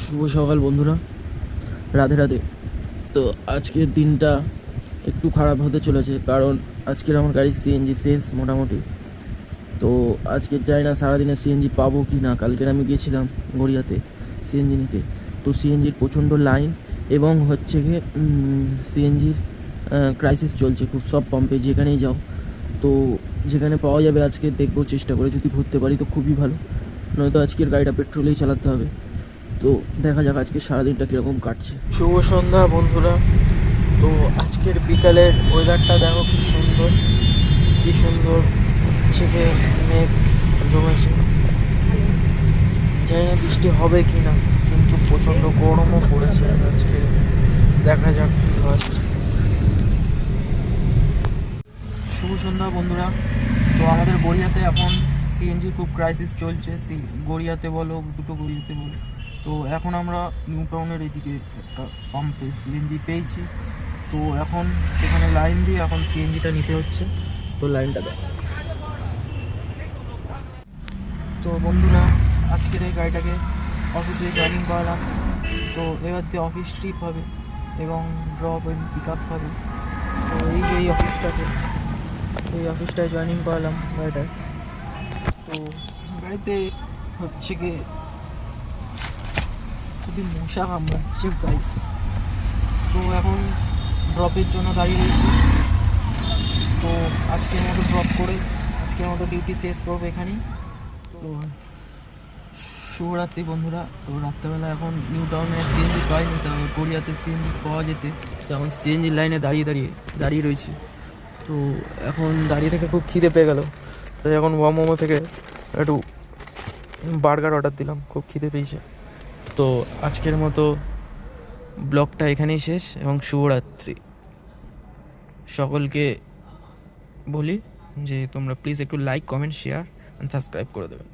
শুভ সকাল বন্ধুরা, রাধে রাধে। তো আজকের দিনটা একটু খারাপ হতে চলেছে, কারণ আজকের আমার গাড়ির সিএনজি শেষ মোটামুটি। তো আজকে যাই না সারাদিনে সিএনজি পাবো কি না। কালকের আমি গিয়েছিলাম গড়িয়াতে সিএনজি নিতে, তো সিএনজির প্রচণ্ড লাইন এবং হচ্ছে গিয়ে সিএনজির ক্রাইসিস চলছে খুব, সব পাম্পে যেখানেই যাও। তো যেখানে পাওয়া যাবে আজকে দেখবো, চেষ্টা করে যদি ভরতে পারি তো খুবই ভালো, নয়তো আজকের গাড়িটা পেট্রোলেই চালাতে হবে। তো দেখা যাক আজকে সারাদিনটা কীরকম কাটছে। শুভ সন্ধ্যা বন্ধুরা। তো আজকের বিকালের ওয়েদারটা দেখো কি সুন্দর, কি সুন্দর হচ্ছে গিয়ে মেঘ জমেছে। জানি না বৃষ্টি হবে কি না, কিন্তু প্রচণ্ড গরমও পড়েছে আজকে। দেখা যাক কী হয়। শুভ সন্ধ্যা বন্ধুরা। তো আমাদের গড়িয়াতে এখন সিএনজি খুব ক্রাইসিস চলছে, গড়িয়াতে বলো, দুটো গড়িয়াতে বলো। তো এখন আমরা নিউ টাউনের এদিকে একটা পাম্পে সিএনজি পেয়েছি। তো এখন সেখানে লাইন দিয়ে এখন সিএনজিটা নিতে হচ্ছে। তো লাইনটা দেখ। তো বন্ধুরা, আজকের এই গাড়িটাকে অফিসে জয়েনিং করালাম। তো এবার দিয়ে অফিস ট্রিপ হবে এবং ড্রপ এন্ড পিক আপ হবে। তো এই যে এই অফিসটায় জয়েনিং করালাম গাড়িটায়। তো গাড়িতে হচ্ছে গিয়ে খুবই মশা কামড়াচ্ছে গাইস। তো এখন ড্রপের জন্য দাঁড়িয়ে রয়েছি। তো আজকের মতো ড্রপ করে আজকের মতো ডিউটি শেষ করবো এখানেই। তো শুভরাত্রি বন্ধুরা। তো রাত্রেবেলা এখন নিউ টাউনে সিএনজি পাইনি, তো গড়িয়াতে সিএনজি পাওয়া যেতে এখন সিএনজির লাইনে দাঁড়িয়ে রয়েছি। তো এখন দাঁড়িয়ে থেকে খুব খিদে পেয়ে গেল, তাই এখন মোমো থেকে একটু বার্গার অর্ডার দিলাম, খুব খিদে পেয়েছে। তো আজকের মতো ব্লগটা এখানেই শেষ এবং শুভরাত্রি। সকলকে বলি যে তোমরা প্লিজ একটু like, comment, share and subscribe করে দেবেন।